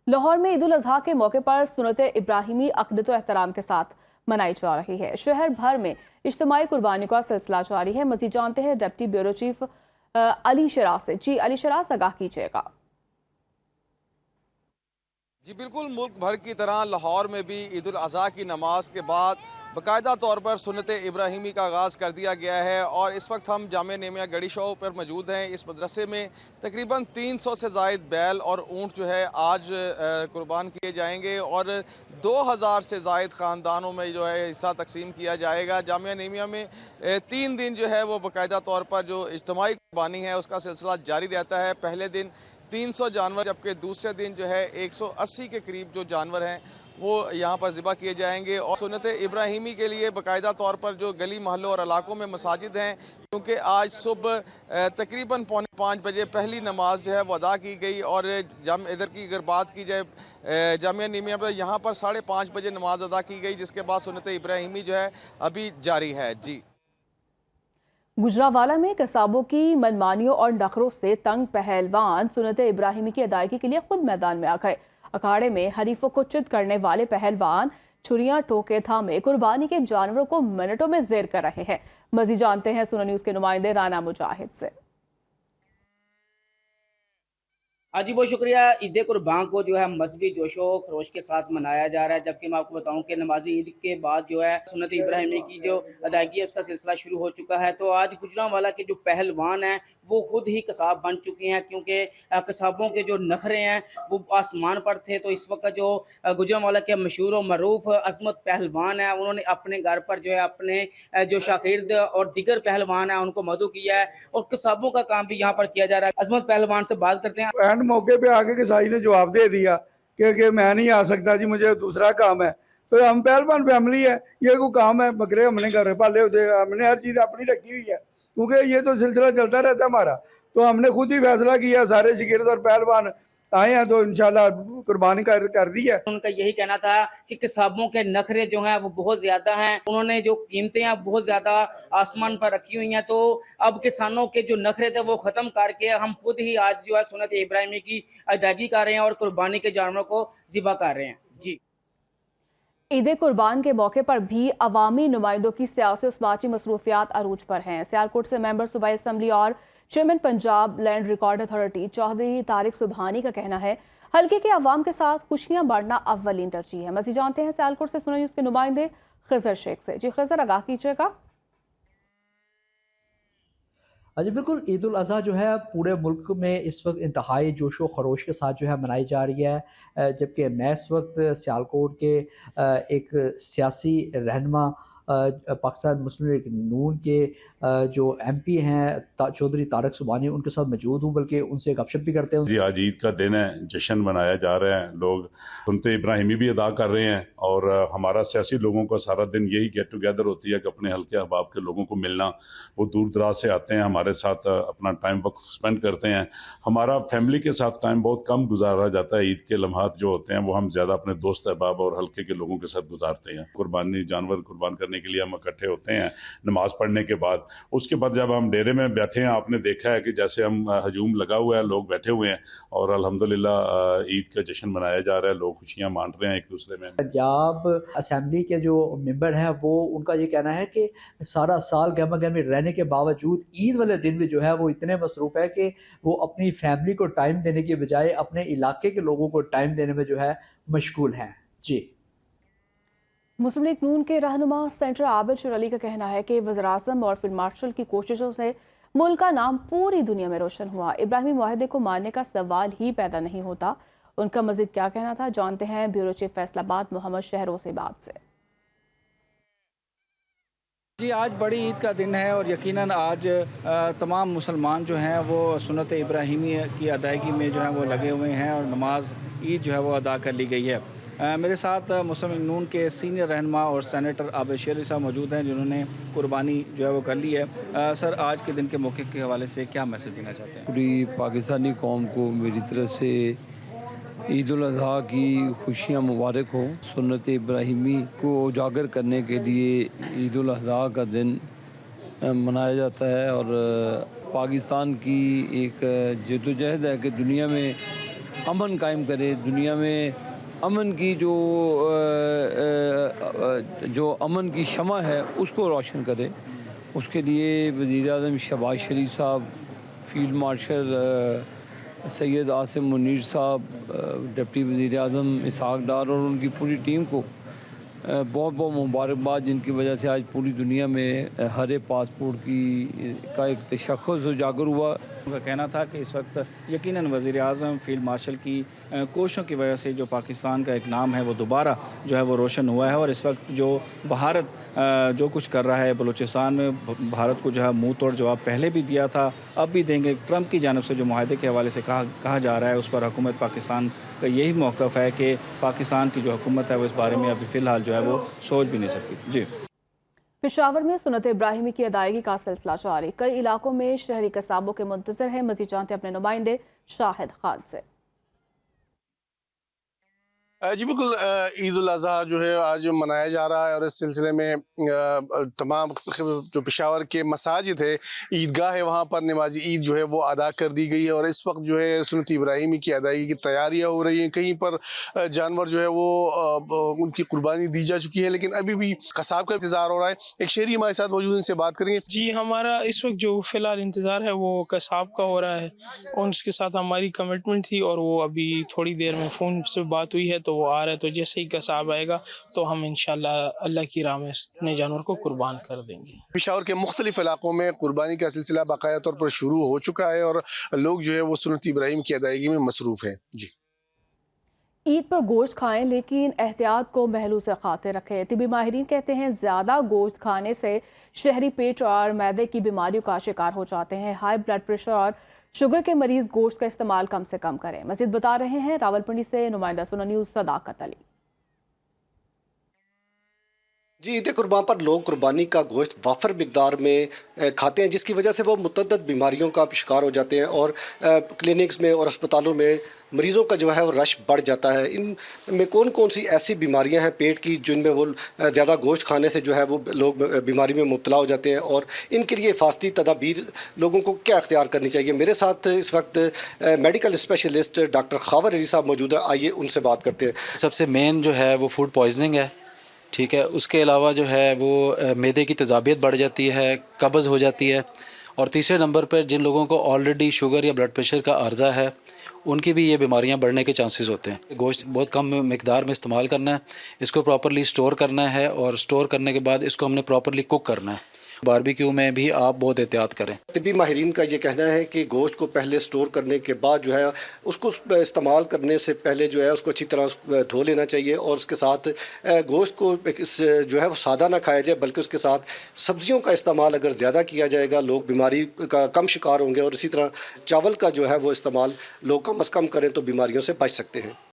लाहौर में ईद उल अजहा के मौके पर सुन्नत इब्राहिमी अक़ीदत व एहतराम के साथ मनाई जा रही है। शहर भर में इज्तिमाई कुर्बानी का सिलसिला जारी है। मज़ीद जानते हैं deputy bureau chief Ali Sharaj से। जी अली शराज, आगाह कीजिएगा। जी बिल्कुल, मुल्क भर की तरह लाहौर में भी ईद उल अजहा की नमाज के बाद बाकायदा तौर पर सुन्नत इब्राहिमी का आगाज़ कर दिया गया है और इस वक्त हम जामिया नेमिया गढ़ी शो पर मौजूद हैं। इस मदरसे में तकरीबन 300 से ज़ायद बैल और ऊँट जो है आज कुर्बान किए जाएंगे और 2000 से ज़ायद ख़ानदानों में जो है हिस्सा तकसीम किया जाएगा। जामिया नेमिया में 3 दिन जो है वो बाकायदा तौर पर जो इज्तिमाई कुर्बानी है उसका सिलसिला जारी रहता है। पहले दिन 300 जानवर, जबकि दूसरे दिन जो है 180 के करीब जो जानवर हैं वो यहाँ पर ज़िबा किए जाएंगे। और सुन्नत इब्राहिमी के लिए बाकायदा तौर पर जो गली मोहल्लों और इलाकों में मसाजिद हैं, क्योंकि आज सुबह तकरीबन 4:45 बजे पहली नमाज जो है वो अदा की गई और इधर की अगर बात की जाए जामिया नेमिया पर, यहाँ पर 5:30 बजे नमाज अदा की गई, जिसके बाद सुन्नत इब्राहिमी जो है अभी जारी है। जी, गुजरावाला में कसाबों की मनमानियों और नखरों से तंग पहलवान सुन्नत इब्राहिमी की अदायगी के लिए खुद मैदान में आ गए। अखाड़े में हरीफों को चित करने वाले पहलवान छुरियां टोके थामे कुर्बानी के जानवरों को मिनटों में ज़ेर कर रहे हैं। मज़ीद जानते हैं सुना न्यूज़ के नुमाइंदे राना मुजाहिद से। जी बहुत शुक्रिया। ईद कुर्बान को जो है मजहबी जोशो खरोश के साथ मनाया जा रहा है, जबकि मैं आपको बताऊं कि नमाजी ईद के बाद जो है सुन्नत इब्राहिमी की जो अदायगी है उसका सिलसिला शुरू हो चुका है। तो आज गुजरांवाला के जो पहलवान हैं वो खुद ही कसाब बन चुके हैं, क्योंकि कसाबों के जो नखरे हैं वो आसमान पर थे। तो इस वक्त जो गुजरांवाला के मशहूर और मरूफ अजमत पहलवान हैं उन्होंने अपने घर पर जो है अपने जो शागिर्द और दिगर पहलवान हैं उनको मदऊ किया है और कसाबों का काम भी यहाँ पर किया जा रहा है। अजमत पहलवान से बात करते हैं। मौके पे आके कसाई ने जवाब दे दिया कि मैं नहीं आ सकता जी, मुझे दूसरा काम है। तो हम पहलवान फैमिली है, ये कोई काम है, बकरे हमने घर पाले उसे, हमने हर चीज़ अपनी रखी हुई है, क्योंकि ये तो सिलसिला चलता रहता है हमारा। तो हमने खुद ही फैसला किया, सारे शागिर्द और पहलवान आए हैं, तो इंशाल्लाह कुर्बानी कर दी है। उनका यही कहना था कि किसाबों के नखरे जो हैं वो बहुत ज़्यादा हैं, उन्होंने जो कीमतें हैं बहुत ज़्यादा आसमान पर रखी हुई हैं। तो अब किसानों के जो नखरे थे वो ख़त्म करके हम खुद ही आज जो है सुन्नत इब्राहिमी की अदायगी कर रहे हैं और कुर्बानी के जानवरों को ज़िबा कर रहे हैं। जी, ईद कुर्बान के मौके पर भी अवामी नुमाइंदों की सियासी और समाजी मसरूफियात अरूज पर हैं। सियालकोट से मेंबर सूबाई असम्बली और chairman Punjab land record authority Chaudhry Tariq Subhani का कहना है हल्के के अवाम के साथ खुशियां बांटना अव्वलीन तरजीह है। मज़ीद जानते हैं सियालकोट से सुना न्यूज़ के नुमाइंदे खजर शेख से। जी खजर, आगाह कीजिएगा। जी बिल्कुल, ईद उल अज़हा जो है पूरे मुल्क में इस वक्त इंतहाई जोशो खरोश के साथ जो है मनाई जा रही है, जबकि मैं इस वक्त सियालकोट के एक सियासी रहनुमा पाकिस्तान मुस्लिम लीग नून के जो MP हैं चौधरी तारिक सुबहानी, उनके साथ मौजूद हूँ, बल्कि उनसे गपशप भी करते हैं। जी, आज ईद का दिन है, जश्न मनाया जा रहा है, लोग सुन्नत इब्राहिमी भी अदा कर रहे हैं और हमारा सियासी लोगों का सारा दिन यही गेट टुगेदर होती है कि अपने हल्के अहबाब के लोगों को मिलना। वो दूर दराज से आते हैं, हमारे साथ अपना टाइम वक्त स्पेंड करते हैं। हमारा फैमिली के साथ टाइम बहुत कम गुजारा जाता है। ईद के लम्हात जो होते हैं वो हम ज़्यादा अपने दोस्त अहबाब और हल्के के लोगों के साथ गुजारते हैं। कुर्बानी जानवर कुर्बान करने के लिए हम इकट्ठे होते हैं नमाज पढ़ने के बाद। उसके बाद जब हम डेरे में बैठे हैं, आपने देखा है कि जैसे हम हजूम लगा हुआ है, लोग बैठे हुए हैं और अल्हम्दुलिल्लाह ईद का जश्न मनाया जा रहा है, लोग खुशियां बांट रहे हैं एक दूसरे में। पंजाब असेंबली के जो मेंबर हैं वो उनका ये कहना है कि सारा साल गहमा गहमी रहने के बावजूद ईद वाले दिन भी जो है वो इतने मसरूफ़ है कि वो अपनी फैमिली को टाइम देने की बजाय अपने इलाके के लोगों को टाइम देने में जो है मशगूल हैं। जी, मुस्लिम लीग नून के रहनुमा सेंटर आबिद शुर अली का कहना है कि वज़ीर-ए-आज़म और फील्ड मार्शल की कोशिशों से मुल्क का नाम पूरी दुनिया में रोशन हुआ। इब्राहिमी मुआहदे को मानने का सवाल ही पैदा नहीं होता। उनका मज़ीद क्या कहना था, जानते हैं ब्यूरो चीफ फैसलाबाद मोहम्मद शहरोज़ाबाद से। जी, आज बड़ी ईद का दिन है और यकीनन आज तमाम मुसलमान जो हैं वो सुन्नत इब्राहिमी की अदायगी में जो है वो लगे हुए हैं और नमाज ईद जो है वो अदा कर ली गई है। मेरे साथ मुस्लिम लीग नून के सीनियर रहनुमा और सेनेटर आबिद शुर अली साहब मौजूद हैं, जिन्होंने कुर्बानी जो है वो कर ली है। सर, आज के दिन के मौके के हवाले से क्या मैसेज देना चाहते हैं? पूरी पाकिस्तानी कौम को मेरी तरफ से ईद उल अज़हा की खुशियाँ मुबारक हो। सुन्नत इब्राहिमी को उजागर करने के लिए ईद उल अज़हा का दिन मनाया जाता है और पाकिस्तान की एक जद्दोजहद है कि दुनिया में अमन कायम करे, दुनिया में अमन की जो अमन की शमा है उसको रोशन करे। उसके लिए वज़ीर आज़म शहबाज शरीफ साहब, फील्ड मार्शल सैयद आसिम मुनीर साहब, डिप्टी वज़ीर आज़म इसहाक़ डार और उनकी पूरी टीम को बहुत बहुत मुबारकबाद, जिनकी वजह से आज पूरी दुनिया में हरे पासपोर्ट का एक तशख़्ख़ुस उजागर हुआ। उनका कहना था कि इस वक्त यकीनन वज़ीर आज़म फील्ड मार्शल की कोशिशों की वजह से जो पाकिस्तान का एक नाम है वो दोबारा जो है वो रोशन हुआ है। और इस वक्त जो भारत जो कुछ कर रहा है बलूचिस्तान में, भारत को जो है मुँह तोड़ जवाब पहले भी दिया था, अब भी देंगे। ट्रंप की जानिब से जो मुआहदे के हवाले से कहा जा रहा है, उस पर हुकूमत पाकिस्तान का यही मौक़िफ़ है कि पाकिस्तान की जो हुकूमत है वो इस बारे में अभी फ़िलहाल जो है वो सोच भी नहीं सकती। जी। पेशावर में सुन्नत इब्राहिमी की अदायगी का सिलसिला जारी, कई इलाकों में शहरी कसाबों के मुंतज़िर हैं। मज़ीद जानते अपने नुमाइंदे शाहिद खान से। जी बिल्कुल, ईद उल अज़हा जो है आज मनाया जा रहा है और इस सिलसिले में तमाम जो पेशावर के मसाजिद है, ईदगाह है, वहाँ पर नमाज ईद जो है वो अदा कर दी गई है। और इस वक्त जो है सुन्नत इब्राहिमी की अदायगी की तैयारियाँ हो रही हैं। कहीं पर जानवर जो है वो उनकी कुर्बानी दी जा चुकी है, लेकिन अभी भी कसाब का इंतज़ार हो रहा है। एक शहरी हमारे साथ मौजूद, इनसे बात करेंगे। जी, हमारा इस वक्त जो फ़िलहाल इंतज़ार है वो कसाब का हो रहा है और उसके साथ हमारी कमिटमेंट थी और वो अभी थोड़ी देर में फ़ोन से बात हुई है तो वो आ रहा है। तो जैसे ही कसाब आएगा तो हम इंशाल्लाह अल्लाह की राह में अपने जानवर को कुर्बान कर देंगे। पेशावर के मुख्तलिफ इलाकों में कुर्बानी का सिलसिला बाकायदा तौर पर शुरू हो चुका है और लोग जो है वो सुन्नत इब्राहिम की अदायगी में मसरूफ़ है। जी। ईद पर गोश्त खाएं लेकिन एहतियात को महलूस खाते रखें। तिबी माहिरीन कहते हैं ज़्यादा गोश्त खाने से शहरी पेट और मैदे की बीमारियों का शिकार हो जाते हैं। हाई ब्लड प्रेशर और शुगर के मरीज गोश्त का इस्तेमाल कम से कम करें। मज़ीद बता रहे हैं रावलपिंडी से नुमाइंदा सुना न्यूज़ सदाकत अली। जी, ईद कुर्बान पर लोग कुर्बानी का गोश्त वाफर मिकदार में खाते हैं, जिसकी वजह से वो मुतअद्दिद बीमारियों का शिकार हो जाते हैं और क्लिनिक्स में और अस्पतालों में मरीज़ों का जो है वो रश बढ़ जाता है। इनमें कौन कौन सी ऐसी बीमारियां हैं पेट की जिनमें वो ज़्यादा गोश्त खाने से जो है वो लोग बीमारी में मुब्तला हो जाते हैं और इनके लिए हिफाजती तदाबीर लोगों को क्या अख्तियार करनी चाहिए। मेरे साथ इस वक्त medical specialist doctor Khawar Ali साहब मौजूद है, आइए उनसे बात करते हैं। सबसे मेन जो है वो फूड पॉइजनिंग है, ठीक है। उसके अलावा जो है वो मैदे की तेज़ाबियत बढ़ जाती है, कब्ज़ हो जाती है। और तीसरे नंबर पर जिन लोगों को ऑलरेडी शुगर या ब्लड प्रेशर का अर्जा है उनकी भी ये बीमारियां बढ़ने के चांसेस होते हैं। गोश्त बहुत कम मिकदार में इस्तेमाल करना है, इसको प्रॉपर्ली स्टोर करना है और स्टोर करने के बाद इसको हमने प्रॉपर्ली कुक करना है। बारबेक्यू में भी आप बहुत एहतियात करें। तिब्बी माहिरीन का ये कहना है कि गोश्त को पहले स्टोर करने के बाद जो है उसको इस्तेमाल करने से पहले जो है उसको अच्छी तरह धो लेना चाहिए और उसके साथ गोश्त को जो है वो सादा ना खाया जाए, बल्कि उसके साथ सब्जियों का इस्तेमाल अगर ज़्यादा किया जाएगा लोग बीमारी का कम शिकार होंगे। और इसी तरह चावल का जो है वो इस्तेमाल लोग कम अज़ कम करें तो बीमारियों से बच सकते हैं।